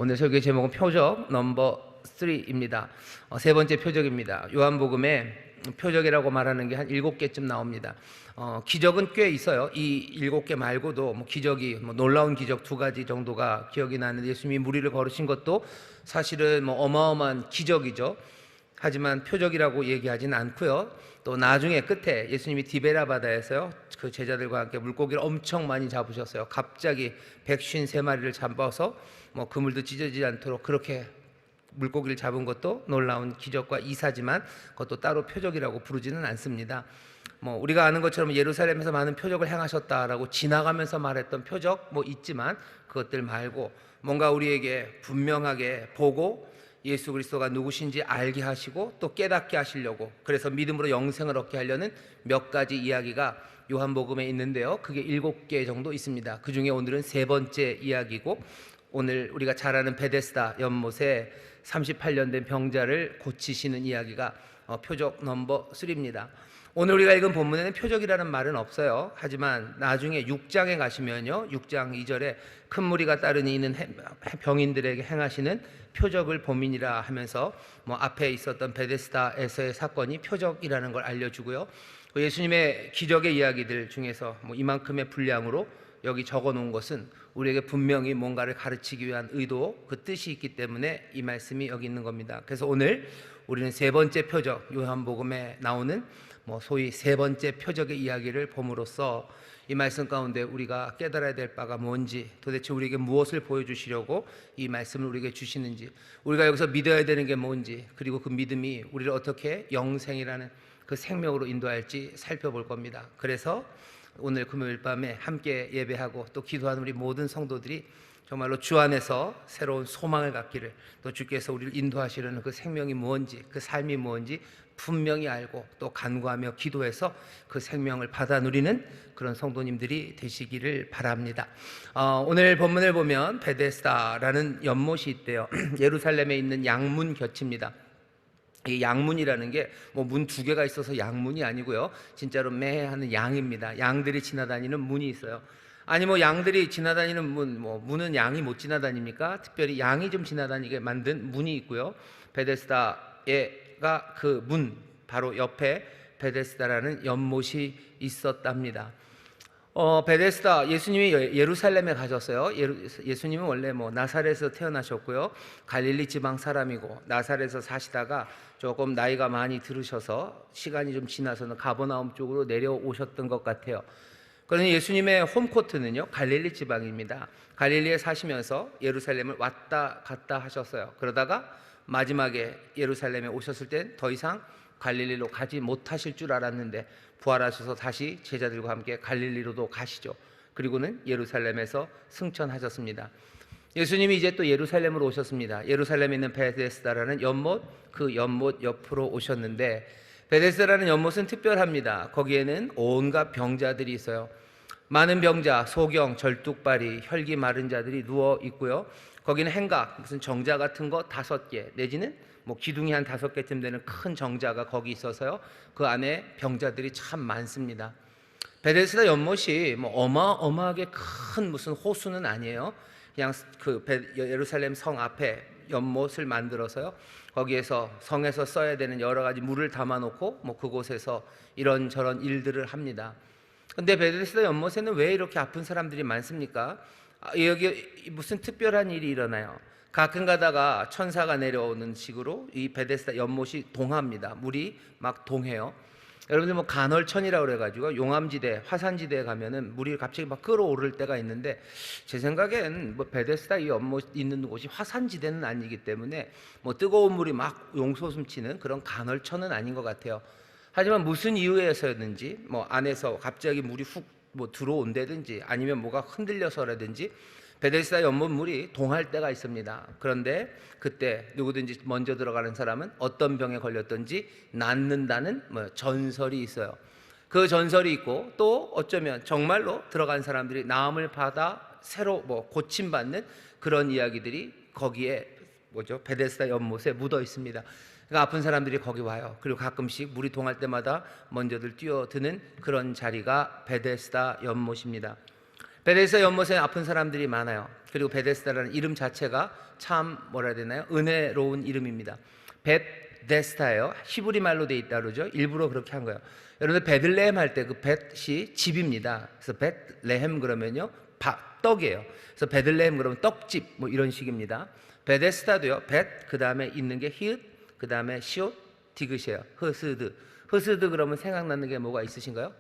오늘 설교 제목은 표적 넘버 3입니다. 세 번째 표적입니다. 요한복음에 표적이라고 말하는 게 한 7개쯤 나옵니다. 기적은 꽤 있어요. 이 7개 말고도 기적이 놀라운 기적 2가지 정도가 기억이 나는데, 예수님이 무리를 걸으신 것도 사실은 어마어마한 기적이죠. 하지만 표적이라고 얘기하진 않고요. 또 나중에 끝에 예수님이 디베라 바다에서요, 그 제자들과 함께 물고기를 엄청 많이 잡으셨어요. 갑자기 153마리를 잡아서 그물도 찢어지지 않도록 그렇게 물고기를 잡은 것도 놀라운 기적과 이사지만 그것도 따로 표적이라고 부르지는 않습니다. 우리가 아는 것처럼 예루살렘에서 많은 표적을 행하셨다라고 지나가면서 말했던 표적 있지만, 그것들 말고 뭔가 우리에게 분명하게 보고 예수 그리스도가 누구신지 알게 하시고 또 깨닫게 하시려고, 그래서 믿음으로 영생을 얻게 하려는 몇 가지 이야기가 요한복음에 있는데요. 그게 7개 정도 있습니다. 그 중에 오늘은 세 번째 이야기고, 오늘 우리가 잘 아는 베데스다 연못에 38년 된 병자를 고치시는 이야기가 표적 넘버 3입니다. 오늘 우리가 읽은 본문에는 표적이라는 말은 없어요. 하지만 나중에 6장에 가시면요, 6장 2절에 큰 무리가 따르니 이는 병인들에게 행하시는 표적을 범인이라 하면서 앞에 있었던 베데스다에서의 사건이 표적이라는 걸 알려주고요. 예수님의 기적의 이야기들 중에서 이만큼의 분량으로 여기 적어 놓은 것은 우리에게 분명히 뭔가를 가르치기 위한 의도, 그 뜻이 있기 때문에 이 말씀이 여기 있는 겁니다. 그래서 오늘 우리는 세 번째 표적, 요한복음에 나오는 소위 세 번째 표적의 이야기를 봄으로써 이 말씀 가운데 우리가 깨달아야 될 바가 뭔지, 도대체 우리에게 무엇을 보여주시려고 이 말씀을 우리에게 주시는지, 우리가 여기서 믿어야 되는 게 뭔지, 그리고 그 믿음이 우리를 어떻게 영생이라는 그 생명으로 인도할지 살펴볼 겁니다. 그래서 오늘 금요일 밤에 함께 예배하고 또 기도하는 우리 모든 성도들이 정말로 주 안에서 새로운 소망을 갖기를, 또 주께서 우리를 인도하시려는 그 생명이 무엇인지, 그 삶이 무엇인지 분명히 알고 또 간구하며 기도해서 그 생명을 받아 누리는 그런 성도님들이 되시기를 바랍니다. 오늘 본문을 보면 베데스다라는 연못이 있대요. 예루살렘에 있는 양문 곁입니다. 이 양문이라는 게 문 2개가 있어서 양문이 아니고요, 진짜로 매하는 양입니다. 양들이 지나다니는 문이 있어요. 아니 양들이 지나다니는 문은 양이 못 지나다닙니까? 특별히 양이 좀 지나다니게 만든 문이 있고요. 베데스다가 그 문 바로 옆에 베데스다라는 연못이 있었답니다. 베데스다, 예수님이 예루살렘에 가셨어요. 예수님은 원래 나사렛에서 태어나셨고요, 갈릴리 지방 사람이고 나사렛에서 사시다가 조금 나이가 많이 들으셔서 시간이 좀 지나서는 가버나움 쪽으로 내려오셨던 것 같아요. 그러니 예수님의 홈코트는요, 갈릴리 지방입니다. 갈릴리에 사시면서 예루살렘을 왔다 갔다 하셨어요. 그러다가 마지막에 예루살렘에 오셨을 땐 더 이상 갈릴리로 가지 못하실 줄 알았는데 부활하셔서 다시 제자들과 함께 갈릴리로도 가시죠. 그리고는 예루살렘에서 승천하셨습니다. 예수님이 이제 또 예루살렘으로 오셨습니다. 예루살렘에 있는 베데스다라는 연못, 그 연못 옆으로 오셨는데, 베데스다라는 연못은 특별합니다. 거기에는 온갖 병자들이 있어요. 많은 병자, 소경, 절뚝발이, 혈기 마른 자들이 누워 있고요. 거기는 행각, 무슨 정자 같은 거 5개 내지는 기둥이 한 5개쯤 되는 큰 정자가 거기 있어서요, 그 안에 병자들이 참 많습니다. 베데스다 연못이 어마어마하게 큰 무슨 호수는 아니에요. 그냥 그 예루살렘 성 앞에 연못을 만들어서요, 거기에서 성에서 써야 되는 여러 가지 물을 담아놓고 그곳에서 이런저런 일들을 합니다. 근데 베데스다 연못에는 왜 이렇게 아픈 사람들이 많습니까? 여기 무슨 특별한 일이 일어나요. 가끔 가다가 천사가 내려오는 식으로 이 베데스다 연못이 동합니다. 물이 막 동해요. 여러분들 간헐천이라고 그래가지고 용암지대, 화산지대에 가면은 물이 갑자기 막 끓어오를 때가 있는데, 제 생각엔 베데스다 이 연못 있는 곳이 화산지대는 아니기 때문에 뜨거운 물이 막 용솟음치는 그런 간헐천은 아닌 것 같아요. 하지만 무슨 이유에서였는지 안에서 갑자기 물이 훅 들어온다든지 아니면 뭐가 흔들려서라든지 베데스다 연못 물이 동할 때가 있습니다. 그런데 그때 누구든지 먼저 들어가는 사람은 어떤 병에 걸렸든지 낫는다는 전설이 있어요. 그 전설이 있고, 또 어쩌면 정말로 들어간 사람들이 나음을 받아 새로 고침받는 그런 이야기들이 거기에 베데스다 연못에 묻어 있습니다. 그러니까 아픈 사람들이 거기 와요. 그리고 가끔씩 물이 동할 때마다 먼저들 뛰어드는 그런 자리가 베데스다 연못입니다. 베데스다 연못에 아픈 사람들이 많아요. 그리고 베데스다라는 이름 자체가 참 뭐라 해야 되나요? 은혜로운 이름입니다. 벳데스다예요. 히브리 말로 돼 있다 그러죠. 일부러 그렇게 한 거예요. 여러분들 베들레헴 할 때 그 벳이 집입니다. 그래서 벳레헴 그러면요 떡이에요. 그래서 베들레헴 그러면 떡집 뭐 이런 식입니다. 베데스다도요. 벳 그다음에 있는 게 히읗 그다음에 시옷 디귿이에요. 흐스드. 흐스드 그러면 생각나는 게 뭐가 있으신가요?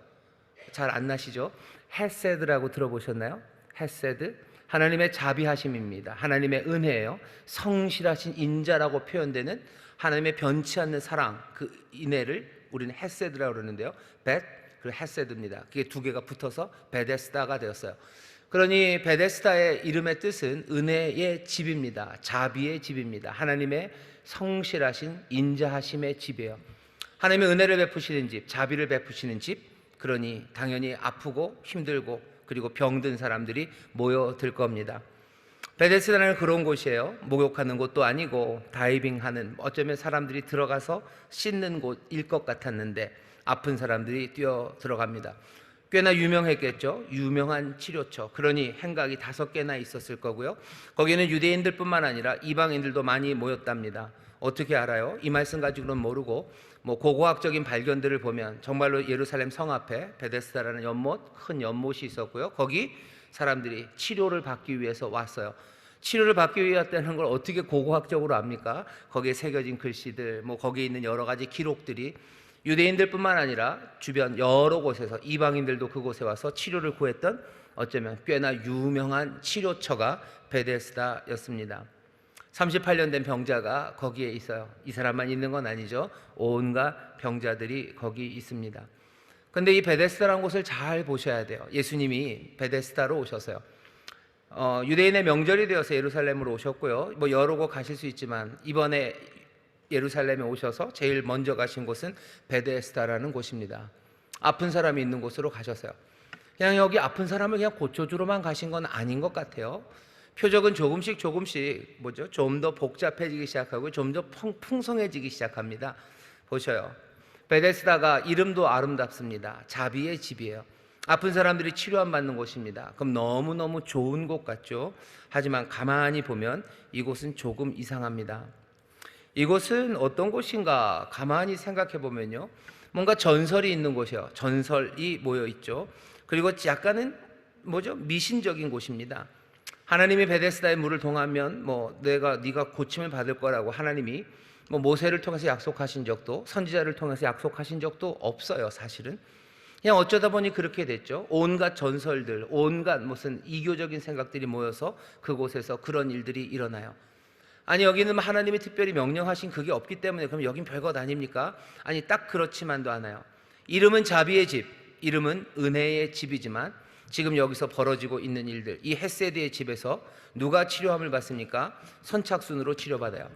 잘 안 나시죠? 헤세드라고 들어보셨나요? 헤세드 하나님의 자비하심입니다. 하나님의 은혜예요. 성실하신 인자라고 표현되는 하나님의 변치 않는 사랑, 그 인애를 우리는 헤세드라고 그러는데요. 벳 그리고 헤세드입니다. 그게 두 개가 붙어서 베데스다가 되었어요. 그러니 베데스다의 이름의 뜻은 은혜의 집입니다. 자비의 집입니다. 하나님의 성실하신 인자하심의 집이에요. 하나님의 은혜를 베푸시는 집, 자비를 베푸시는 집. 그러니 당연히 아프고 힘들고 그리고 병든 사람들이 모여들 겁니다. 베데스다는 그런 곳이에요. 목욕하는 곳도 아니고 다이빙하는, 어쩌면 사람들이 들어가서 씻는 곳일 것 같았는데 아픈 사람들이 뛰어 들어갑니다. 꽤나 유명했겠죠. 유명한 치료처. 그러니 행각이 5개나 있었을 거고요. 거기는 유대인들뿐만 아니라 이방인들도 많이 모였답니다. 어떻게 알아요? 이 말씀 가지고는 모르고 고고학적인 발견들을 보면 정말로 예루살렘 성 앞에 베데스다라는 연못, 큰 연못이 있었고요. 거기 사람들이 치료를 받기 위해서 왔어요. 치료를 받기 위해 왔다는 걸 어떻게 고고학적으로 압니까? 거기에 새겨진 글씨들, 거기에 있는 여러 가지 기록들이 유대인들뿐만 아니라 주변 여러 곳에서 이방인들도 그곳에 와서 치료를 구했던 어쩌면 꽤나 유명한 치료처가 베데스다였습니다. 38년 된 병자가 거기에 있어요. 이 사람만 있는 건 아니죠. 온갖 병자들이 거기 있습니다. 근데 이 베데스다라는 곳을 잘 보셔야 돼요. 예수님이 베데스다로 오셔서요. 유대인의 명절이 되어서 예루살렘으로 오셨고요. 여러 곳 가실 수 있지만 이번에 예루살렘에 오셔서 제일 먼저 가신 곳은 베데스다라는 곳입니다. 아픈 사람이 있는 곳으로 가셨어요. 그냥 여기 아픈 사람을 그냥 고쳐주러만 가신 건 아닌 것 같아요. 표적은 조금씩 좀 더 복잡해지기 시작하고 좀 더 풍성해지기 시작합니다. 보셔요. 베데스다가 이름도 아름답습니다. 자비의 집이에요. 아픈 사람들이 치료 안 받는 곳입니다. 그럼 너무너무 좋은 곳 같죠? 하지만 가만히 보면 이곳은 조금 이상합니다. 이곳은 어떤 곳인가 가만히 생각해 보면요, 뭔가 전설이 있는 곳이에요. 전설이 모여 있죠. 그리고 약간은 미신적인 곳입니다. 하나님이 베데스다의 물을 통하면 네가 고침을 받을 거라고 하나님이 모세를 통해서 약속하신 적도, 선지자를 통해서 약속하신 적도 없어요. 사실은 그냥 어쩌다 보니 그렇게 됐죠. 온갖 전설들, 온갖 무슨 이교적인 생각들이 모여서 그곳에서 그런 일들이 일어나요. 아니, 여기는 하나님이 특별히 명령하신 그게 없기 때문에 그럼 여긴 별것 아닙니까? 아니, 딱 그렇지만도 않아요. 이름은 자비의 집, 이름은 은혜의 집이지만 지금 여기서 벌어지고 있는 일들, 이 헤세드의 집에서 누가 치료함을 받습니까? 선착순으로 치료받아요.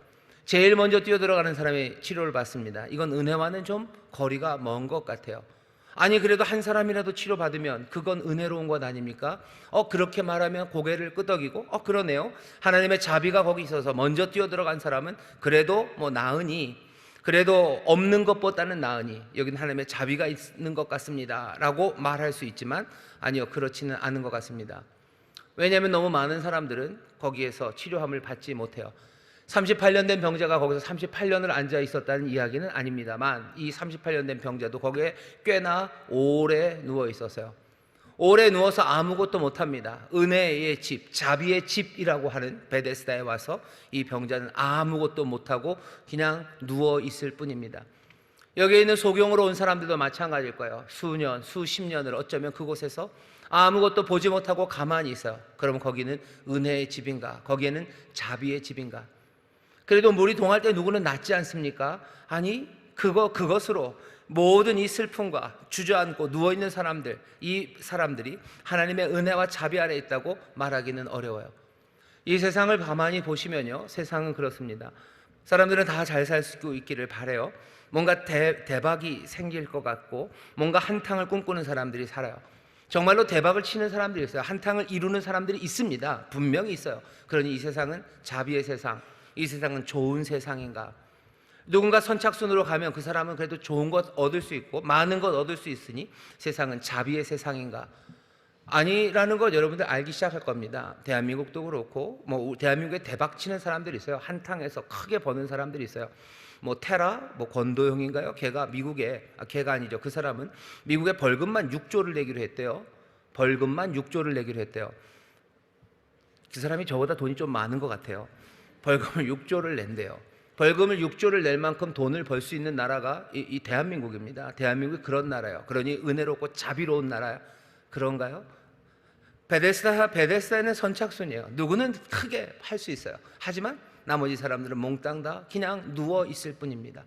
제일 먼저 뛰어들어가는 사람이 치료를 받습니다. 이건 은혜와는 좀 거리가 먼 것 같아요. 아니, 그래도 한 사람이라도 치료받으면 그건 은혜로운 것 아닙니까? 그렇게 말하면 고개를 끄덕이고 그러네요. 하나님의 자비가 거기 있어서 먼저 뛰어들어간 사람은 그래도 나으니, 그래도 없는 것보다는 나으니 여기는 하나님의 자비가 있는 것 같습니다 라고 말할 수 있지만 아니요, 그렇지는 않은 것 같습니다. 왜냐하면 너무 많은 사람들은 거기에서 치료함을 받지 못해요. 38년 된 병자가 거기서 38년을 앉아 있었다는 이야기는 아닙니다만 이 38년 된 병자도 거기에 꽤나 오래 누워 있었어요. 오래 누워서 아무것도 못합니다. 은혜의 집, 자비의 집이라고 하는 베데스다에 와서 이 병자는 아무것도 못하고 그냥 누워 있을 뿐입니다. 여기에 있는 소경으로 온 사람들도 마찬가지일 거예요. 수년, 수십 년을 어쩌면 그곳에서 아무것도 보지 못하고 가만히 있어요. 그럼 거기는 은혜의 집인가? 거기에는 자비의 집인가? 그래도 물이 동할 때 누구는 낫지 않습니까? 아니, 그것으로 모든 이 슬픔과 주저앉고 누워있는 사람들, 이 사람들이 하나님의 은혜와 자비 아래 있다고 말하기는 어려워요. 이 세상을 가만히 보시면요, 세상은 그렇습니다. 사람들은 다 잘 살 수 있기를 바라요. 뭔가 대박이 생길 것 같고 뭔가 한탕을 꿈꾸는 사람들이 살아요. 정말로 대박을 치는 사람들이 있어요. 한탕을 이루는 사람들이 있습니다. 분명히 있어요. 그러니 이 세상은 자비의 세상, 이 세상은 좋은 세상인가? 누군가 선착순으로 가면 그 사람은 그래도 좋은 것 얻을 수 있고 많은 것 얻을 수 있으니 세상은 자비의 세상인가? 아니라는 걸 여러분들 알기 시작할 겁니다. 대한민국도 그렇고 뭐 대한민국에 대박 치는 사람들이 있어요. 한탕에서 크게 버는 사람들이 있어요. 뭐 테라, 뭐 권도영인가요? 걔가 미국에 걔가 아니죠. 그 사람은 미국에 벌금만 6조를 내기로 했대요. 벌금만 6조를 내기로 했대요. 그 사람이 저보다 돈이 좀 많은 것 같아요. 벌금을 6조를 낸대요. 벌금을 6조를 낼 만큼 돈을 벌 수 있는 나라가 이 대한민국입니다. 대한민국이 그런 나라예요. 그러니 은혜롭고 자비로운 나라 그런가요? 베데스다에는 선착순이에요. 누구는 크게 할 수 있어요. 하지만 나머지 사람들은 몽땅 다 그냥 누워 있을 뿐입니다.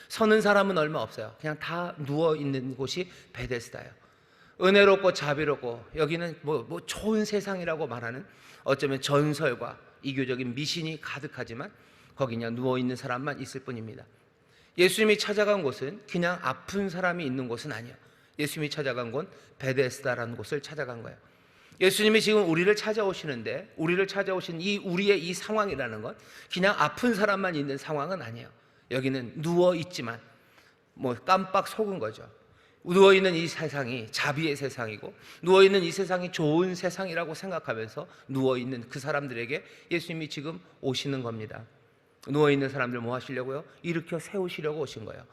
서는 사람은 얼마 없어요. 그냥 다 누워 있는 곳이 베데스다예요. 은혜롭고 자비롭고 여기는 뭐 좋은 세상이라고 말하는 어쩌면 전설과 이교적인 미신이 가득하지만 거기 그냥 누워 있는 사람만 있을 뿐입니다. 예수님이 찾아간 곳은 그냥 아픈 사람이 있는 곳은 아니에요. 예수님이 찾아간 곳 베데스다라는 곳을 찾아간 거예요. 예수님이 지금 우리를 찾아오시는데 우리를 찾아오신 우리의 이 상황이라는 건 그냥 아픈 사람만 있는 상황은 아니에요. 여기는 누워 있지만 뭐 깜빡 속은 거죠. 누워 있는 이 세상이 자비의 세상이고 누워 있는 이 세상이 좋은 세상이라고 생각하면서 누워 있는 그 사람들에게 예수님이 지금 오시는 겁니다. 누워 있는 사람들 뭐 하시려고요? 일으켜 세우시려고 오신 거예요.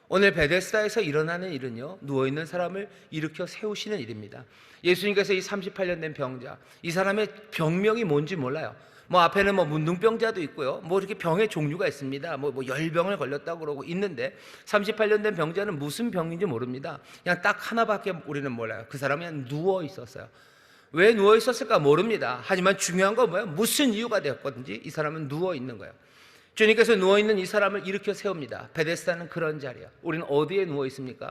오늘 베데스다에서 일어나는 일은요, 누워 있는 사람을 일으켜 세우시는 일입니다. 예수님께서 이 38년 된 병자, 이 사람의 병명이 뭔지 몰라요. 뭐 앞에는 뭐 문둥병자도 있고요, 뭐 이렇게 병의 종류가 있습니다. 뭐 열병을 걸렸다고 그러고 있는데 38년 된 병자는 무슨 병인지 모릅니다. 그냥 딱 하나밖에 우리는 몰라요. 그 사람이 그냥 누워 있었어요. 왜 누워 있었을까 모릅니다. 하지만 중요한 건 뭐예요? 무슨 이유가 되었건지 이 사람은 누워 있는 거예요. 주님께서 누워있는 이 사람을 일으켜 세웁니다. 베데스다는 그런 자리야. 우리는 어디에 누워 있습니까?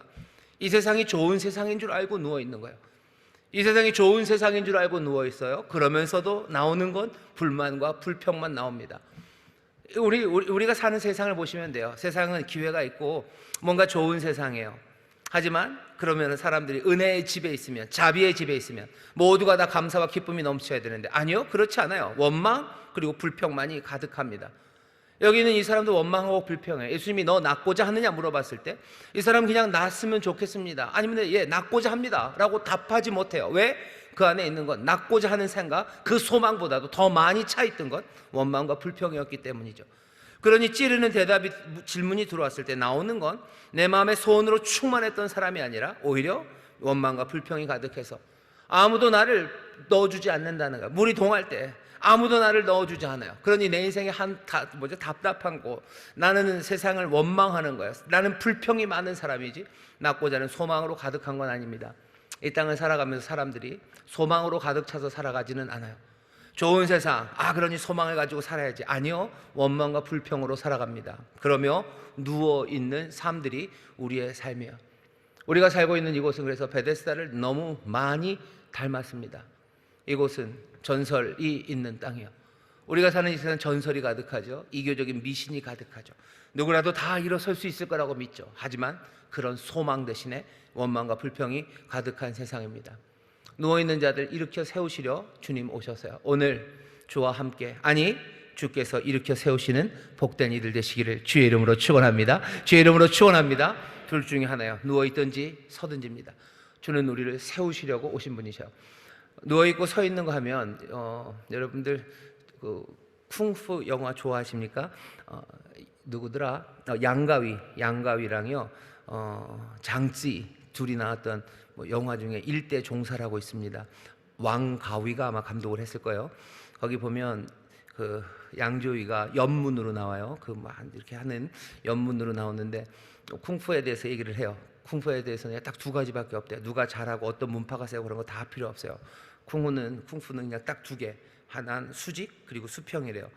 이 세상이 좋은 세상인 줄 알고 누워 있는 거예요. 이 세상이 좋은 세상인 줄 알고 누워 있어요. 그러면서도 나오는 건 불만과 불평만 나옵니다. 우리가 사는 세상을 보시면 돼요. 세상은 기회가 있고 뭔가 좋은 세상이에요. 하지만 그러면 사람들이 은혜의 집에 있으면, 자비의 집에 있으면 모두가 다 감사와 기쁨이 넘쳐야 되는데 아니요, 그렇지 않아요. 원망 그리고 불평만이 가득합니다. 여기는 이 사람도 원망하고 불평해. 예수님이 너 낫고자 하느냐 물어봤을 때 이 사람 그냥 낫으면 좋겠습니다. 아니면 예, 낫고자 합니다 라고 답하지 못해요. 왜? 그 안에 있는 건 낫고자 하는 생각, 그 소망보다도 더 많이 차있던 건 원망과 불평이었기 때문이죠. 그러니 찌르는 대답이, 질문이 들어왔을 때 나오는 건 내 마음의 소원으로 충만했던 사람이 아니라 오히려 원망과 불평이 가득해서 아무도 나를 넣어주지 않는다는 거야. 물이 동할 때 아무도 나를 넣어주지 않아요. 그러니 내 인생에 답답한 곳, 나는 세상을 원망하는 거예요. 나는 불평이 많은 사람이지 낫고자 하는 소망으로 가득한 건 아닙니다. 이 땅을 살아가면서 사람들이 소망으로 가득 차서 살아가지는 않아요. 좋은 세상, 그러니 소망을 가지고 살아야지. 아니요, 원망과 불평으로 살아갑니다. 그러며 누워있는 삶들이 우리의 삶이에요. 우리가 살고 있는 이곳은 그래서 베데스다를 너무 많이 닮았습니다. 이곳은 전설이 있는 땅이에요. 우리가 사는 이 세상은 전설이 가득하죠. 이교적인 미신이 가득하죠. 누구라도 다 일어설 수 있을 거라고 믿죠. 하지만 그런 소망 대신에 원망과 불평이 가득한 세상입니다. 누워있는 자들 일으켜 세우시려 주님 오셨어요. 오늘 주와 함께, 아니 주께서 일으켜 세우시는 복된 이들 되시기를 주의 이름으로 축원합니다. 주의 이름으로 축원합니다. 둘 중에 하나요. 누워있든지 서든지입니다. 주는 우리를 세우시려고 오신 분이셔요. 누워있고 서 있는 거 하면 여러분들 그 쿵푸 영화 좋아하십니까? 누구더라? 양가위랑요 장찌 둘이 나왔던 뭐 영화 중에 일대 종사라고 있습니다. 왕가위가 아마 감독을 했을 거예요. 거기 보면 그 양조위가 연문으로 나와요. 그 막 이렇게 하는 연문으로 나오는데 쿵푸에 대해서 얘기를 해요. 쿵푸에 대해서는 딱 두 가지밖에 없대요. 누가 잘하고 어떤 문파가 세고 그런 거 다 필요 없어요. 쿵푸는 그냥 딱 두 개. 하나는 수직 그리고 수평이래요.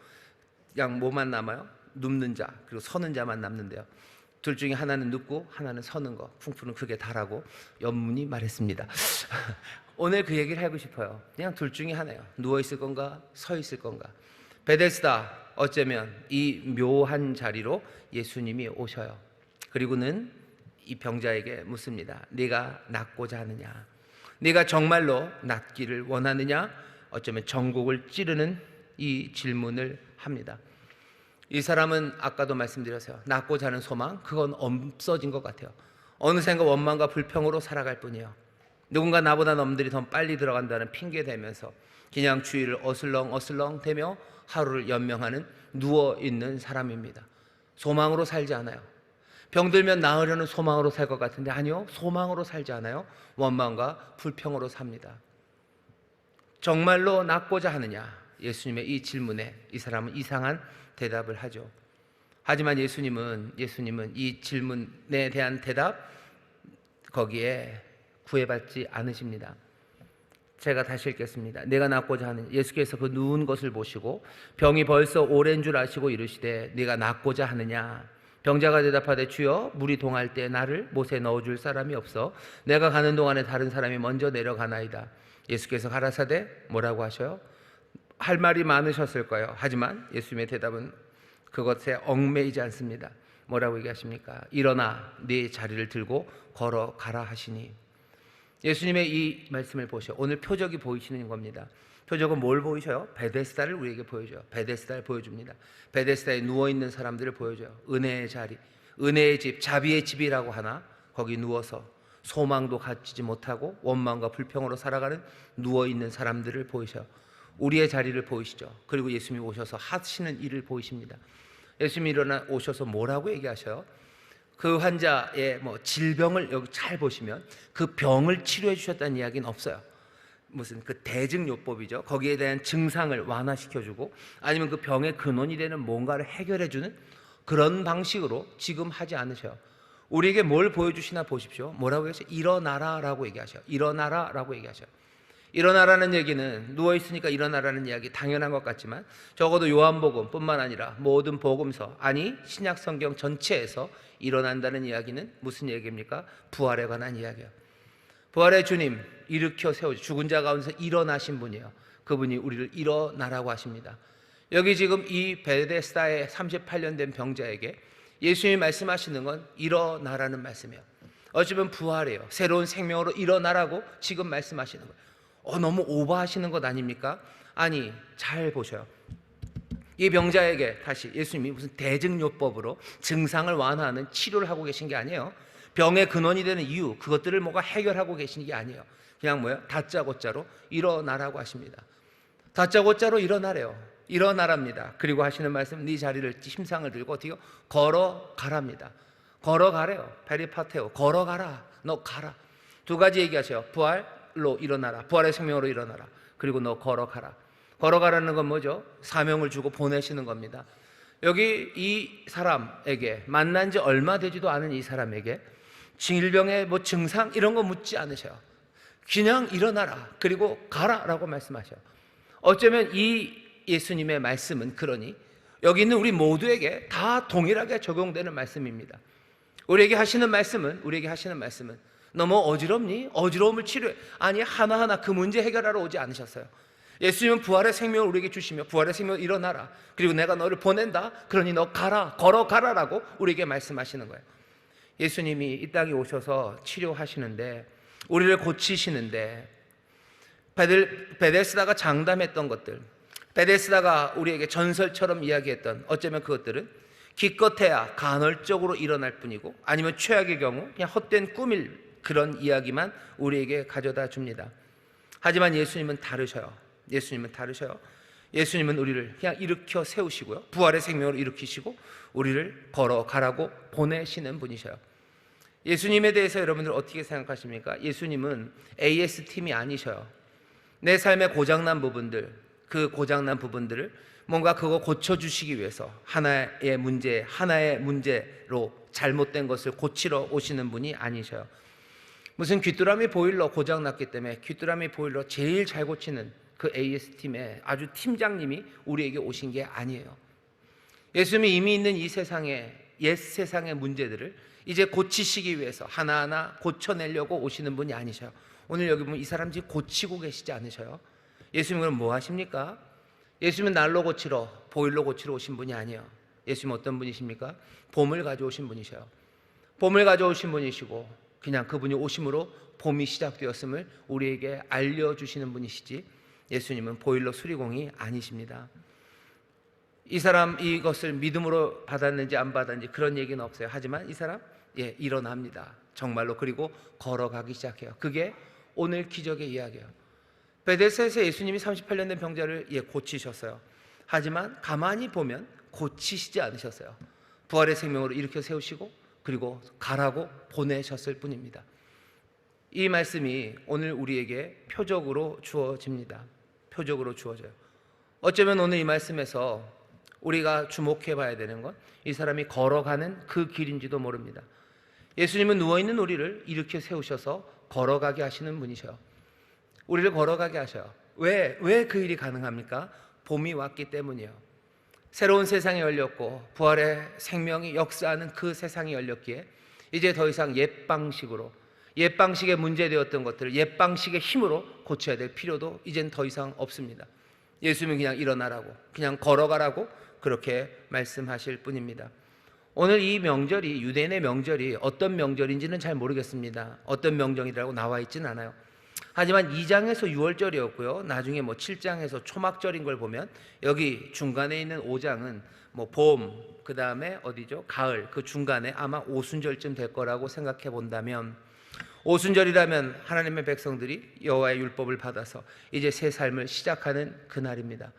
그냥 뭐만 남아요? 눕는 자 그리고 서는 자만 남는데요. 둘 중에 하나는 눕고 하나는 서는 거. 쿵푸는 그게 다라고 연문이 말했습니다. 오늘 그 얘기를 하고 싶어요. 그냥 둘 중에 하나예요. 누워 있을 건가 서 있을 건가. 베데스다, 어쩌면 이 묘한 자리로 예수님이 오셔요. 그리고는 이 병자에게 묻습니다. 네가 낫고자 하느냐? 네가 정말로 낫기를 원하느냐? 어쩌면 전곡을 찌르는 이 질문을 합니다. 이 사람은 아까도 말씀드렸어요. 낫고자 하는 소망, 그건 없어진 것 같아요. 어느샌가 원망과 불평으로 살아갈 뿐이에요. 누군가 나보다 넘들이 더 빨리 들어간다는 핑계 대면서 그냥 주위를 어슬렁 대며 하루를 연명하는 누워있는 사람입니다. 소망으로 살지 않아요. 병들면 나으려는 소망으로 살 것 같은데 아니요, 소망으로 살지 않아요. 원망과 불평으로 삽니다. 정말로 낫고자 하느냐? 예수님의 이 질문에 이 사람은 이상한 대답을 하죠. 하지만 예수님은 이 질문에 대한 대답 거기에 구애받지 않으십니다. 제가 다시 읽겠습니다. 내가 낫고자 하는, 예수께서 그 누운 것을 보시고 병이 벌써 오랜 줄 아시고 이르시되 네가 낫고자 하느냐? 병자가 대답하되 주여 물이 동할 때 나를 못에 넣어줄 사람이 없어 내가 가는 동안에 다른 사람이 먼저 내려가나이다. 예수께서 가라사대 뭐라고 하셔요? 할 말이 많으셨을 거예요. 하지만 예수님의 대답은 그것에 얽매이지 않습니다. 뭐라고 얘기하십니까? 일어나 네 자리를 들고 걸어가라 하시니. 예수님의 이 말씀을 보셔. 오늘 표적이 보이시는 겁니다. 표적은 뭘 보이셔요? 베데스다를 우리에게 보여줘요. 베데스다를 보여줍니다. 베데스다에 누워있는 사람들을 보여줘요. 은혜의 자리, 은혜의 집, 자비의 집이라고 하나? 거기 누워서 소망도 갖지 못하고 원망과 불평으로 살아가는 누워있는 사람들을 보이셔요. 우리의 자리를 보이시죠. 그리고 예수님이 오셔서 하시는 일을 보이십니다. 예수님이 일어나 오셔서 뭐라고 얘기하셔요? 그 환자의 질병을 여기 잘 보시면 그 병을 치료해 주셨다는 이야기는 없어요. 무슨 그 대증요법이죠. 거기에 대한 증상을 완화시켜주고 아니면 그 병의 근원이 되는 뭔가를 해결해주는 그런 방식으로 지금 하지 않으셔요. 우리에게 뭘 보여주시나 보십시오. 뭐라고 하셔요? 일어나라라고 얘기하셔요. 일어나라라고 얘기하셔요. 일어나라는 얘기는 누워있으니까 일어나라는 이야기 당연한 것 같지만 적어도 요한복음뿐만 아니라 모든 복음서, 아니 신약성경 전체에서 일어난다는 이야기는 무슨 얘기입니까? 부활에 관한 이야기예요. 부활의 주님 일으켜 세워 죽은 자 가운데서 일어나신 분이에요. 그분이 우리를 일어나라고 하십니다. 여기 지금 이 베데스다의 38년 된 병자에게 예수님이 말씀하시는 건 일어나라는 말씀이에요. 어쩌면 부활이에요. 새로운 생명으로 일어나라고 지금 말씀하시는 거예요. 너무 오버하시는 것 아닙니까? 아니, 잘 보셔요. 이 병자에게 다시 예수님이 무슨 대증요법으로 증상을 완화하는 치료를 하고 계신 게 아니에요. 병의 근원이 되는 이유, 그것들을 뭐가 해결하고 계시는 게 아니에요. 그냥 뭐예요? 다짜고짜로 일어나라고 하십니다. 다짜고짜로 일어나래요. 일어나랍니다. 그리고 하시는 말씀, 네 자리를 침상을 들고 어떻게 걸어가랍니다. 걸어가래요. 페리파테오, 걸어가라. 너 가라. 두 가지 얘기하셔요. 부활로 일어나라. 부활의 생명으로 일어나라. 그리고 너 걸어가라. 걸어가라는 건 뭐죠? 사명을 주고 보내시는 겁니다. 여기 이 사람에게 만난 지 얼마 되지도 않은 이 사람에게 질병의 증상 이런 거 묻지 않으셔요. 그냥 일어나라. 그리고 가라라고 말씀하셔요. 어쩌면 이 예수님의 말씀은 그러니 여기 있는 우리 모두에게 다 동일하게 적용되는 말씀입니다. 우리에게 하시는 말씀은 너무 어지럽니? 어지러움을 치료해. 아니, 하나하나 그 문제 해결하러 오지 않으셨어요. 예수님은 부활의 생명을 우리에게 주시며 부활의 생명을 일어나라. 그리고 내가 너를 보낸다. 그러니 너 가라. 걸어가라라고 우리에게 말씀하시는 거예요. 예수님이 이 땅에 오셔서 치료하시는데 우리를 고치시는데 베데스다가 장담했던 것들, 베데스다가 우리에게 전설처럼 이야기했던 어쩌면 그것들은 기껏해야 간헐적으로 일어날 뿐이고 아니면 최악의 경우 그냥 헛된 꿈일 그런 이야기만 우리에게 가져다 줍니다. 하지만 예수님은 다르셔요. 예수님은 우리를 그냥 일으켜 세우시고요, 부활의 생명으로 일으키시고 우리를 걸어가라고 보내시는 분이셔요. 예수님에 대해서 여러분들 어떻게 생각하십니까? 예수님은 AS팀이 아니셔요. 내 삶의 고장난 부분들, 그 고장난 부분들을 뭔가 그거 고쳐주시기 위해서 하나의 문제로 잘못된 것을 고치러 오시는 분이 아니셔요. 무슨 귀뚜라미 보일러 고장났기 때문에 귀뚜라미 보일러 제일 잘 고치는 그 AS팀의 아주 팀장님이 우리에게 오신 게 아니에요. 예수님이 이미 있는 이 세상의 옛 세상의 문제들을 이제 고치시기 위해서 하나하나 고쳐내려고 오시는 분이 아니셔요. 오늘 여기 보면 이 사람 지금 고치고 계시지 않으셔요? 예수님은 그럼 뭐 하십니까? 예수님은 난로 고치러, 보일러 고치러 오신 분이 아니에요. 예수님은 어떤 분이십니까? 봄을 가져오신 분이셔요. 봄을 가져오신 분이시고 그냥 그분이 오심으로 봄이 시작되었음을 우리에게 알려주시는 분이시지 예수님은 보일러 수리공이 아니십니다. 이 사람 이것을 믿음으로 받았는지 안 받았는지 그런 얘기는 없어요. 하지만 이 사람 일어납니다. 정말로. 그리고 걸어가기 시작해요. 그게 오늘 기적의 이야기예요. 베데스다에서 예수님이 38년 된 병자를 고치셨어요. 하지만 가만히 보면 고치시지 않으셨어요. 부활의 생명으로 일으켜 세우시고 그리고 가라고 보내셨을 뿐입니다. 이 말씀이 오늘 우리에게 표적으로 주어집니다. 표적으로 주어져요. 어쩌면 오늘 이 말씀에서 우리가 주목해 봐야 되는 건 이 사람이 걸어가는 그 길인지도 모릅니다. 예수님은 누워있는 우리를 일으켜 세우셔서 걸어가게 하시는 분이셔요. 우리를 걸어가게 하셔요. 왜 그 일이 가능합니까? 봄이 왔기 때문이에요. 새로운 세상이 열렸고 부활의 생명이 역사하는 그 세상이 열렸기에 이제 더 이상 옛 방식의 문제되었던 것들을 옛 방식의 힘으로 고쳐야 될 필요도 이젠 더 이상 없습니다. 예수님은 그냥 일어나라고, 그냥 걸어가라고 그렇게 말씀하실 뿐입니다. 오늘 이 명절이, 유대인의 명절이 어떤 명절인지는 잘 모르겠습니다. 어떤 명절이라고 나와 있지는 않아요. 하지만 2장에서 6월절이었고요. 나중에 7장에서 초막절인 걸 보면 여기 중간에 있는 5장은 봄, 그 다음에 어디죠? 가을, 그 중간에 아마 오순절쯤 될 거라고 생각해 본다면, 오순절이라면 하나님의 백성들이 여호와의 율법을 받아서 이제 새 삶을 시작하는 그날입니다.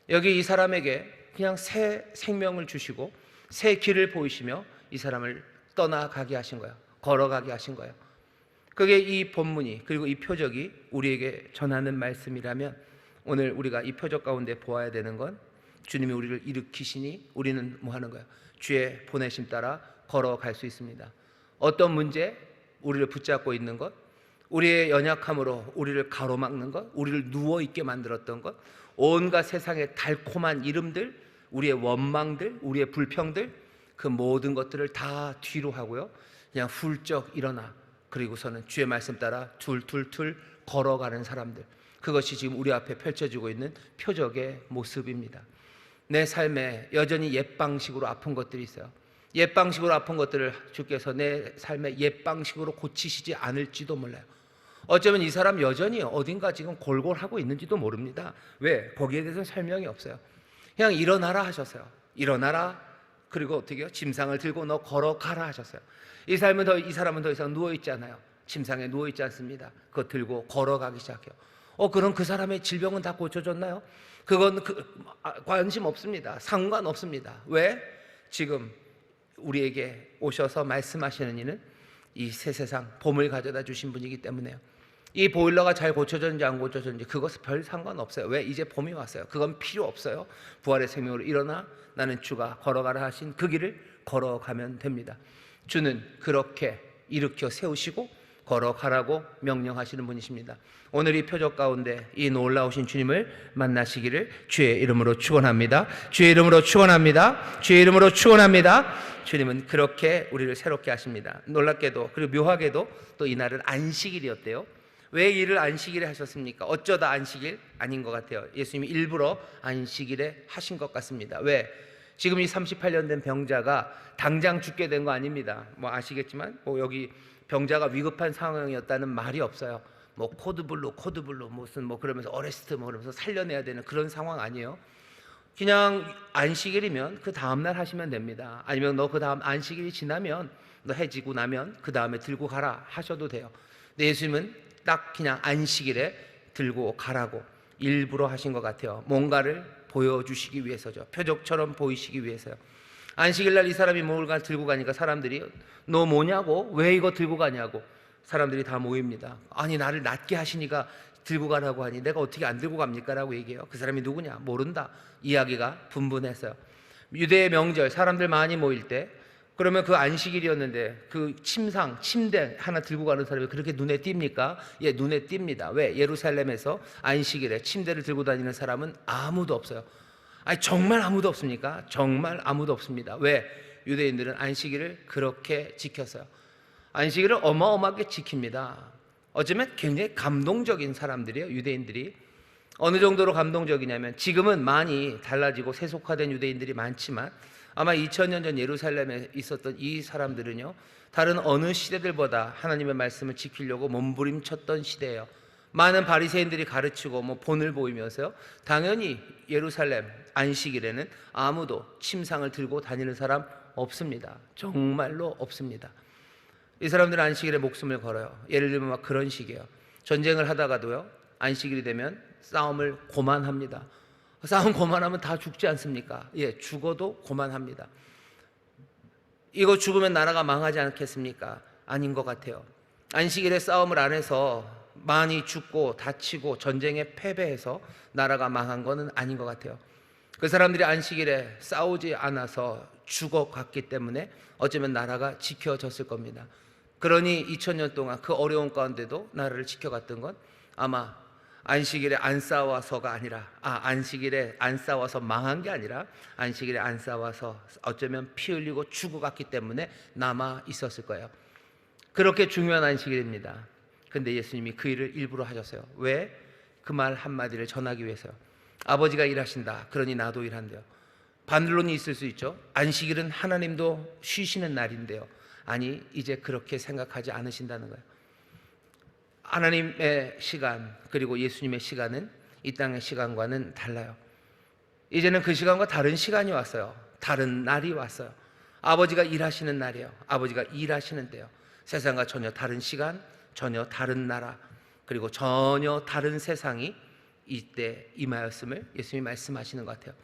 여기 이 사람에게 그냥 새 생명을 주시고 새 길을 보이시며 이 사람을 떠나가게 하신 거예요. 걸어가게 하신 거예요. 그게 이 본문이, 그리고 이 표적이 우리에게 전하는 말씀이라면 오늘 우리가 이 표적 가운데 보아야 되는 건 주님이 우리를 일으키시니 우리는 뭐 하는 거예요? 주의 보내심 따라 걸어갈 수 있습니다. 어떤 문제, 우리를 붙잡고 있는 것, 우리의 연약함으로 우리를 가로막는 것, 우리를 누워있게 만들었던 것, 온갖 세상의 달콤한 이름들, 우리의 원망들, 우리의 불평들, 그 모든 것들을 다 뒤로 하고요, 그냥 훌쩍 일어나 그리고서는 주의 말씀 따라 툴툴툴 걸어가는 사람들, 그것이 지금 우리 앞에 펼쳐지고 있는 표적의 모습입니다. 내 삶에 여전히 옛 방식으로 아픈 것들이 있어요. 옛 방식으로 아픈 것들을 주께서 내 삶의 옛 방식으로 고치시지 않을지도 몰라요. 어쩌면 이 사람 여전히 어딘가 지금 골골하고 있는지도 모릅니다. 왜? 거기에 대해서는 설명이 없어요. 그냥 일어나라 하셨어요. 일어나라. 그리고 어떻게 해요? 짐상을 들고 너 걸어가라 하셨어요. 이 사람은 더 이상 누워있지 않아요. 침상에 누워있지 않습니다. 그거 들고 걸어가기 시작해요. 그럼 그 사람의 질병은 다 고쳐졌나요? 그건 관심 없습니다. 상관없습니다. 왜? 지금 우리에게 오셔서 말씀하시는 이는 이 새 세상 봄을 가져다 주신 분이기 때문에요. 이 보일러가 잘 고쳐졌는지 안 고쳐졌는지 그것은 별 상관없어요. 왜? 이제 봄이 왔어요. 그건 필요 없어요. 부활의 생명으로 일어나 나는 주가 걸어가라 하신 그 길을 걸어가면 됩니다. 주는 그렇게 일으켜 세우시고 걸어가라고 명령하시는 분이십니다. 오늘 이 표적 가운데 이 놀라우신 주님을 만나시기를 주의 이름으로 축원합니다. 주의 이름으로 축원합니다. 주의 이름으로 축원합니다. 주님은 그렇게 우리를 새롭게 하십니다. 놀랍게도, 그리고 묘하게도 또 이날은 안식일이었대요. 왜 이를 안식일에 하셨습니까? 어쩌다 안식일? 아닌 것 같아요. 예수님이 일부러 안식일에 하신 것 같습니다. 왜? 지금 이 38년 된 병자가 당장 죽게 된 거 아닙니다. 아시겠지만 여기 병자가 위급한 상황이었다는 말이 없어요. 코드블루 무슨 그러면서 어레스트 그러면서 살려내야 되는 그런 상황 아니에요. 그냥 안식일이면 그 다음날 하시면 됩니다. 아니면 너 그 다음 안식일이 지나면, 너 해지고 나면 그 다음에 들고 가라 하셔도 돼요. 근데 예수님은 딱 그냥 안식일에 들고 가라고 일부러 하신 것 같아요. 뭔가를 보여주시기 위해서죠. 표적처럼 보이시기 위해서요. 안식일날 이 사람이 뭔가 들고 가니까 사람들이 너 뭐냐고, 왜 이거 들고 가냐고 사람들이 다 모입니다. 아니 나를 낫게 하시니까 들고 가라고 하니 내가 어떻게 안 들고 갑니까? 라고 얘기해요. 그 사람이 누구냐? 모른다. 이야기가 분분했어요. 유대의 명절, 사람들 많이 모일 때, 그러면 그 안식일이었는데 그 침대 하나 들고 가는 사람이 그렇게 눈에 띕니까? 예, 눈에 띕니다. 왜? 예루살렘에서 안식일에 침대를 들고 다니는 사람은 아무도 없어요. 아니 정말 아무도 없습니까? 정말 아무도 없습니다. 왜? 유대인들은 안식일을 그렇게 지켰어요. 안식일을 어마어마하게 지킵니다. 어쩌면 굉장히 감동적인 사람들이에요. 유대인들이 어느 정도로 감동적이냐면, 지금은 많이 달라지고 세속화된 유대인들이 많지만 아마 2000년 전 예루살렘에 있었던 이 사람들은요, 다른 어느 시대들보다 하나님의 말씀을 지키려고 몸부림쳤던 시대예요. 많은 바리새인들이 가르치고 본을 보이면서요, 당연히 예루살렘 안식일에는 아무도 침상을 들고 다니는 사람 없습니다. 정말로 없습니다. 이 사람들은 안식일에 목숨을 걸어요. 예를 들면 그런 식이에요. 전쟁을 하다가도요, 안식일이 되면 싸움을 고만합니다. 싸움 고만하면 다 죽지 않습니까? 예, 죽어도 고만합니다. 이거 죽으면 나라가 망하지 않겠습니까? 아닌 것 같아요. 안식일에 싸움을 안 해서 많이 죽고 다치고 전쟁에 패배해서 나라가 망한 것은 아닌 것 같아요. 그 사람들이 안식일에 싸우지 않아서 죽어갔기 때문에 어쩌면 나라가 지켜졌을 겁니다. 그러니 2000년 동안 그 어려운 가운데도 나라를 지켜갔던 건 아마 안식일에 안 싸워서가 아니라, 안식일에 안 싸워서 망한 게 아니라 안식일에 안 싸워서 어쩌면 피 흘리고 죽어갔기 때문에 남아 있었을 거예요. 그렇게 중요한 안식일입니다. 근데 예수님이 그 일을 일부러 하셨어요. 왜? 그 말 한마디를 전하기 위해서요. 아버지가 일하신다, 그러니 나도 일한대요. 반론이 있을 수 있죠. 안식일은 하나님도 쉬시는 날인데요. 아니, 이제 그렇게 생각하지 않으신다는 거예요. 하나님의 시간 그리고 예수님의 시간은 이 땅의 시간과는 달라요. 이제는 그 시간과 다른 시간이 왔어요. 다른 날이 왔어요. 아버지가 일하시는 날이에요. 아버지가 일하시는 때요. 세상과 전혀 다른 시간, 전혀 다른 나라, 그리고 전혀 다른 세상이 이때 임하였음을 예수님이 말씀하시는 것 같아요.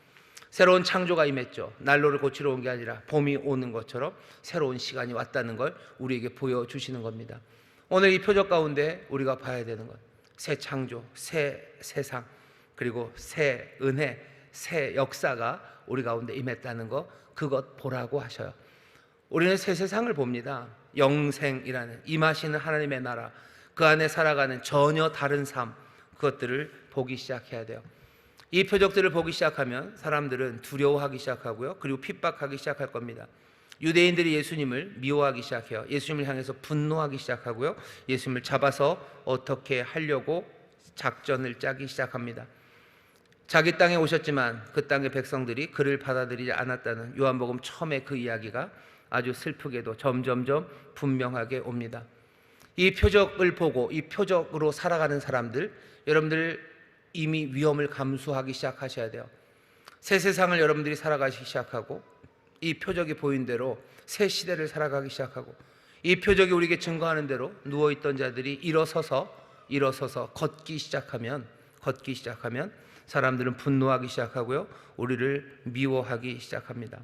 새로운 창조가 임했죠. 난로를 고치러 온 게 아니라 봄이 오는 것처럼 새로운 시간이 왔다는 걸 우리에게 보여주시는 겁니다. 오늘 이 표적 가운데 우리가 봐야 되는 것, 새 창조, 새 세상, 그리고 새 은혜, 새 역사가 우리 가운데 임했다는 것, 그것 보라고 하셔요. 우리는 새 세상을 봅니다. 영생이라는 임하시는 하나님의 나라, 그 안에 살아가는 전혀 다른 삶, 그것들을 보기 시작해야 돼요. 이 표적들을 보기 시작하면 사람들은 두려워하기 시작하고요, 그리고 핍박하기 시작할 겁니다. 유대인들이 예수님을 미워하기 시작해요. 예수님을 향해서 분노하기 시작하고요, 예수님을 잡아서 어떻게 하려고 작전을 짜기 시작합니다. 자기 땅에 오셨지만 그 땅의 백성들이 그를 받아들이지 않았다는 요한복음 처음에 그 이야기가 아주 슬프게도 점점점 분명하게 옵니다. 이 표적을 보고 이 표적으로 살아가는 사람들, 여러분들 이미 위험을 감수하기 시작하셔야 돼요. 새 세상을 여러분들이 살아가기 시작하고, 이 표적이 보인 대로 새 시대를 살아가기 시작하고, 이 표적이 우리에게 증거하는 대로 누워있던 자들이 일어서서 걷기 시작하면 사람들은 분노하기 시작하고요, 우리를 미워하기 시작합니다.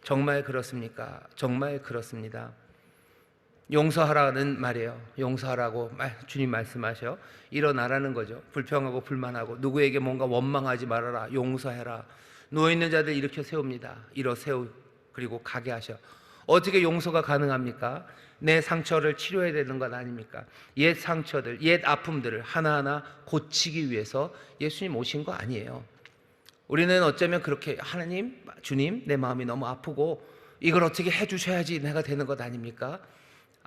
정말 그렇습니까? 정말 그렇습니다. 용서하라는 말이에요. 용서하라고 주님 말씀하셔. 일어나라는 거죠. 불평하고 불만하고 누구에게 뭔가 원망하지 말아라. 용서해라. 누워있는 자들 일으켜 세웁니다. 일어세우, 그리고 가게 하셔. 어떻게 용서가 가능합니까? 내 상처를 치료해야 되는 것 아닙니까? 옛 상처들, 옛 아픔들을 하나하나 고치기 위해서 예수님 오신 거 아니에요. 우리는 어쩌면 그렇게, 하나님, 주님, 내 마음이 너무 아프고 이걸 어떻게 해주셔야지 내가 되는 것 아닙니까?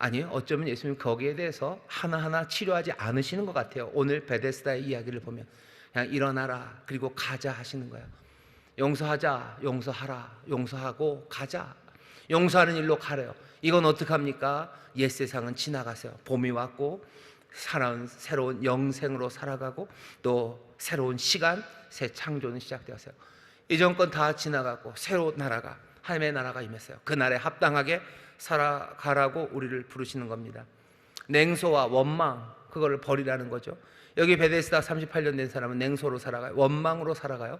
아니요, 어쩌면 예수님 거기에 대해서 하나하나 치료하지 않으시는 것 같아요. 오늘 베데스다의 이야기를 보면 그냥 일어나라, 그리고 가자 하시는 거예요. 용서하자, 용서하라, 용서하고 가자. 용서하는 일로 가래요. 이건 어떡합니까? 옛 세상은 지나가세요. 봄이 왔고 새로운 영생으로 살아가고 또 새로운 시간, 새 창조는 시작되었어요. 이전 건 다 지나가고 새로운 나라가, 하나님의 나라가 임했어요. 그 날에 합당하게 살아가라고 우리를 부르시는 겁니다. 냉소와 원망, 그거를 버리라는 거죠. 여기 베데스다 38년 된 사람은 냉소로 살아가요. 원망으로 살아가요.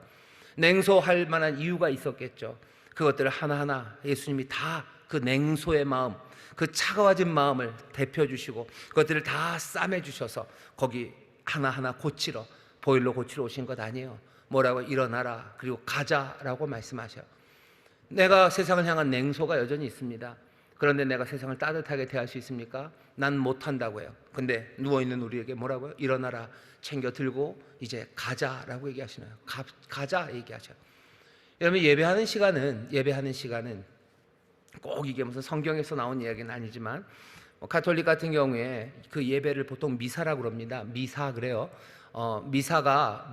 냉소할 만한 이유가 있었겠죠. 그것들을 하나하나 예수님이 다 그 냉소의 마음, 그 차가워진 마음을 데펴 주시고 그것들을 다 싸매 주셔서 거기 하나하나 고치러, 보일러 고치러 오신 것 아니에요. 뭐라고? 일어나라, 그리고 가자라고 말씀하셔요. 내가 세상을 향한 냉소가 여전히 있습니다. 그런데 내가 세상을 따뜻하게 대할 수 있습니까? 난 못한다고 해요. 근데 누워있는 우리에게 뭐라고요? 일어나라, 챙겨 들고 이제 가자라고 얘기하시나요? 가자 얘기하셔요. 여러분, 예배하는 시간은 꼭 이게 무슨 성경에서 나온 이야기는 아니지만, 가톨릭 같은 경우에 그 예배를 보통 미사라고 그럽니다. 미사 그래요. 미사가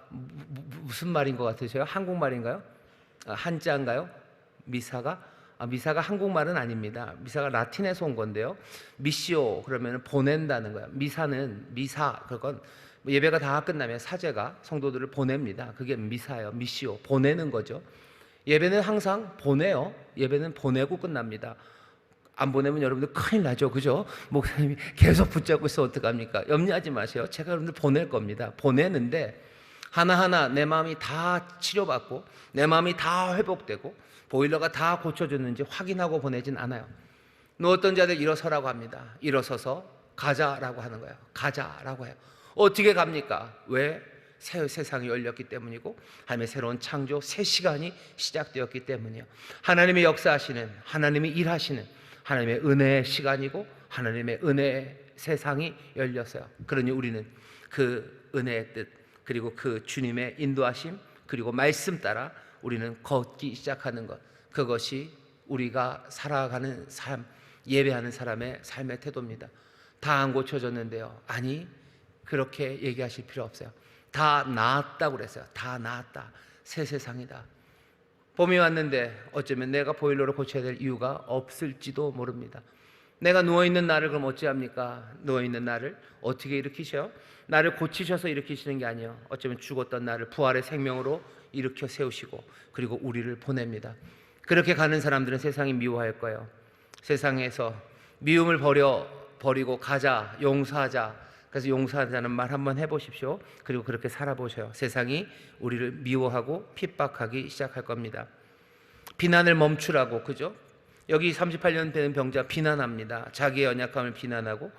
무슨 말인 것 같으세요? 한국말인가요? 한자인가요? 미사가 한국말은 아닙니다. 미사가 라틴에서 온 건데요. 미시오 그러면 보낸다는 거예요. 그건 예배가 다 끝나면 사제가 성도들을 보냅니다. 그게 미사예요. 미시오, 보내는 거죠. 예배는 항상 보내요. 예배는 보내고 끝납니다. 안 보내면 여러분들 큰일 나죠, 그죠? 목사님이 계속 붙잡고 있어 어떡합니까? 염려하지 마세요. 제가 여러분들 보낼 겁니다. 보내는데 하나하나 내 마음이 다 치료받고 내 마음이 다 회복되고 보일러가 다 고쳐졌는지 확인하고 보내진 않아요. 누웠던 자들 일어서라고 합니다. 일어서서 가자라고 하는 거예요. 가자라고 해요. 어떻게 갑니까? 왜? 새 세상이 열렸기 때문이고 하나님의 새로운 창조, 새 시간이 시작되었기 때문이요. 하나님의 역사하시는, 하나님이 일하시는 하나님의 은혜의 시간이고 하나님의 은혜의 세상이 열렸어요. 그러니 우리는 그 은혜의 뜻, 그리고 그 주님의 인도하심, 그리고 말씀 따라 우리는 걷기 시작하는 것, 그것이 우리가 살아가는 삶, 예배하는 사람의 삶의 태도입니다. 다 안 고쳐졌는데요. 아니, 그렇게 얘기하실 필요 없어요. 다 나았다고 그랬어요. 다 나았다. 새 세상이다. 봄이 왔는데 어쩌면 내가 보일러를 고쳐야 될 이유가 없을지도 모릅니다. 내가 누워있는 나를 그럼 어찌합니까? 누워있는 나를 어떻게 일으키셔요? 나를 고치셔서 일으키시는 게 아니에요. 어쩌면 죽었던 나를 부활의 생명으로 일으켜 세우시고 그리고 우리를 보냅니다. 그렇게 가는 사람들은 세상이 미워할 거예요. 세상에서 미움을 버리고 가자, 용서하자. 그래서 용서하자는 말 한번 해보십시오. 그리고 그렇게 살아보셔요. 세상이 우리를 미워하고 핍박하기 시작할 겁니다. 비난을 멈추라고, 그죠? 여기 38년 되는 병자 비난합니다. 자기의 연약함을 비난하고,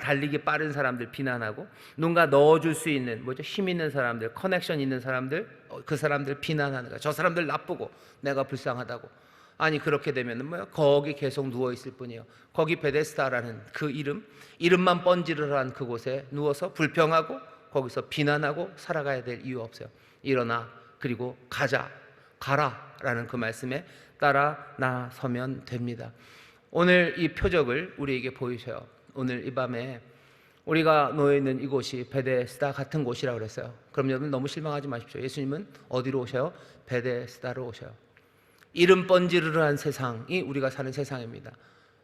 달리기 빠른 사람들 비난하고, 누군가 넣어줄 수 있는 힘 있는 사람들, 커넥션 있는 사람들, 그 사람들 비난하는 거야. 저 사람들 나쁘고 내가 불쌍하다고. 아니, 그렇게 되면 거기 계속 누워있을 뿐이에요. 거기 베데스다라는 그 이름만 번지르르한 그곳에 누워서 불평하고 거기서 비난하고 살아가야 될 이유 없어요. 일어나, 그리고 가라라는 그 말씀에 따라 나서면 됩니다. 오늘 이 표적을 우리에게 보이셔요. 오늘 이 밤에 우리가 놓여있는 이곳이 베데스다 같은 곳이라고 그랬어요. 그럼 여러분 너무 실망하지 마십시오. 예수님은 어디로 오셔요? 베데스다로 오셔요. 이름 번지르르한 세상이 우리가 사는 세상입니다.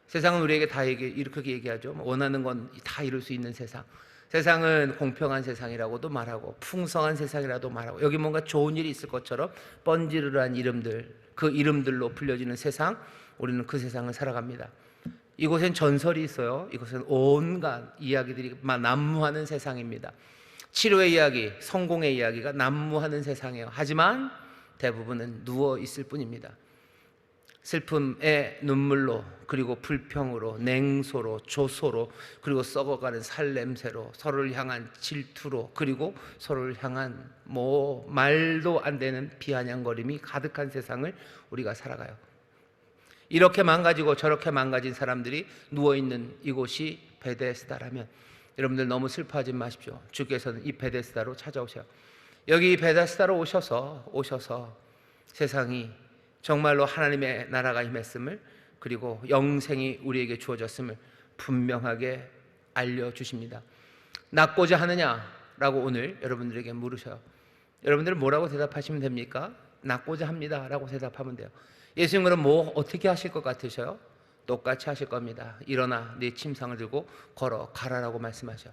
세상은 우리에게 다 이렇게 얘기하죠. 원하는 건 다 이룰 수 있는 세상. 세상은 공평한 세상이라고도 말하고 풍성한 세상이라도 말하고 여기 뭔가 좋은 일이 있을 것처럼 번지르르한 이름들, 그 이름들로 불려지는 세상, 우리는 그 세상을 살아갑니다. 이곳엔 전설이 있어요. 이곳은 온갖 이야기들이 난무하는 세상입니다. 치료의 이야기, 성공의 이야기가 난무하는 세상이에요. 하지만 대부분은 누워 있을 뿐입니다. 슬픔의 눈물로, 그리고 불평으로, 냉소로, 조소로, 그리고 썩어가는 살냄새로, 서로를 향한 질투로, 그리고 서로를 향한 말도 안 되는 비아냥거림이 가득한 세상을 우리가 살아가요. 이렇게 망가지고 저렇게 망가진 사람들이 누워있는 이곳이 베데스다라면 여러분들 너무 슬퍼하지 마십시오. 주께서는 이 베데스다로 찾아오셔요. 여기 베데스다로 오셔서 세상이 정말로 하나님의 나라가 임했음을, 그리고 영생이 우리에게 주어졌음을 분명하게 알려주십니다. 낫고자 하느냐라고 오늘 여러분들에게 물으셔요. 여러분들은 뭐라고 대답하시면 됩니까? 낫고자 합니다 라고 대답하면 돼요. 예수님 그럼 어떻게 하실 것 같으셔요? 똑같이 하실 겁니다. 일어나 네 침상을 들고 걸어가라라고 말씀하셔요.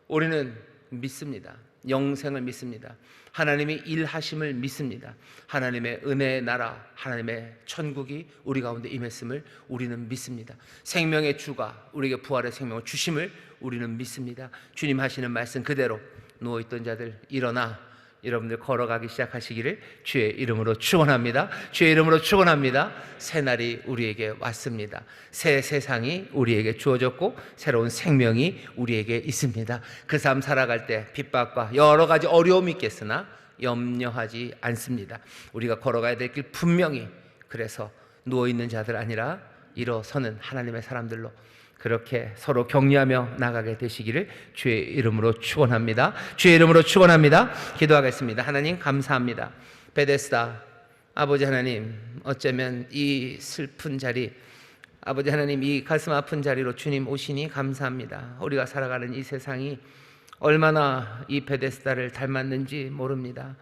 우리는 믿습니다. 영생을 믿습니다. 하나님이 일하심을 믿습니다. 하나님의 은혜의 나라, 하나님의 천국이 우리 가운데 임했음을 우리는 믿습니다. 생명의 주가 우리에게 부활의 생명을 주심을 우리는 믿습니다. 주님 하시는 말씀 그대로 누워있던 자들 일어나 여러분들 걸어가기 시작하시기를 주의 이름으로 축원합니다. 주의 이름으로 축원합니다. 새 날이 우리에게 왔습니다. 새 세상이 우리에게 주어졌고 새로운 생명이 우리에게 있습니다. 그 삶 살아갈 때 핍박과 여러 가지 어려움이 있겠으나 염려하지 않습니다. 우리가 걸어가야 될 길 분명히, 그래서 누워있는 자들 아니라 일어서는 하나님의 사람들로 그렇게 서로 격려하며 나가게 되시기를 주의 이름으로 축원합니다. 주의 이름으로 축원합니다. 기도하겠습니다. 하나님 감사합니다. 베데스다 아버지 하나님, 어쩌면 이 슬픈 자리, 아버지 하나님 이 가슴 아픈 자리로 주님 오시니 감사합니다. 우리가 살아가는 이 세상이 얼마나 이 베데스다를 닮았는지 모릅니다.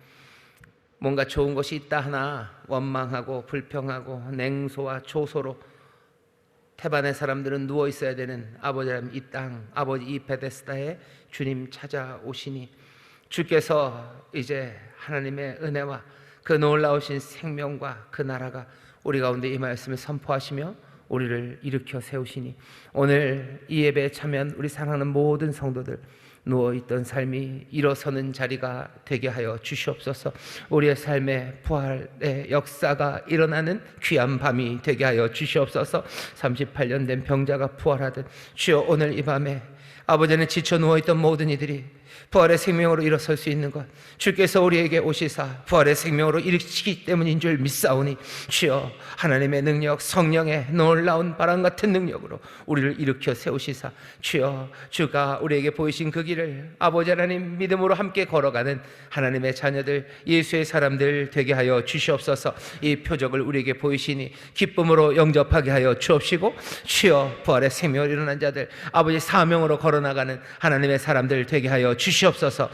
뭔가 좋은 것이 있다 하나 원망하고 불평하고 냉소와 조소로 태반의 사람들은 누워 있어야 되는 아버지 하나님 이 땅, 아버지 이 베데스다에 주님 찾아오시니 주께서 이제 하나님의 은혜와 그 놀라우신 생명과 그 나라가 우리 가운데 임하였음을 선포하시며 우리를 일으켜 세우시니 오늘 이 예배에 참여한 우리 사랑하는 모든 성도들 누워있던 삶이 일어서는 자리가 되게 하여 주시옵소서. 우리의 삶의 부활의 역사가 일어나는 귀한 밤이 되게 하여 주시옵소서. 38년 된 병자가 부활하듯 주여 오늘 이 밤에 아버지는 지쳐 누워있던 모든 이들이 부활의 생명으로 일어설 수 있는 것 주께서 우리에게 오시사 부활의 생명으로 일으키기 때문인 줄 믿사오니 주여 하나님의 능력 성령의 놀라운 바람 같은 능력으로 우리를 일으켜 세우시사 주여 주가 우리에게 보이신 그 길을 아버지 하나님 믿음으로 함께 걸어가는 하나님의 자녀들 예수의 사람들 되게 하여 주시옵소서. 이 표적을 우리에게 보이시니 기쁨으로 영접하게 하여 주옵시고 주여 부활의 생명으로 일어난 자들 아버지 사명으로 걸어나가는 하나님의 사람들 되게 하여 주시옵소서.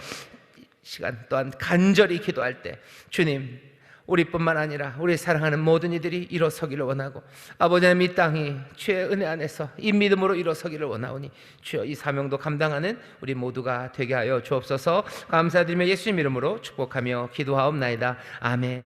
시간 또한 간절히 기도할 때 주님 우리뿐만 아니라 우리 사랑하는 모든 이들이 일어서기를 원하고 아버지 하나님 이 땅이 주의 은혜 안에서 이 믿음으로 일어서기를 원하오니 주여 이 사명도 감당하는 우리 모두가 되게 하여 주옵소서. 감사드리며 예수님 이름으로 축복하며 기도하옵나이다. 아멘.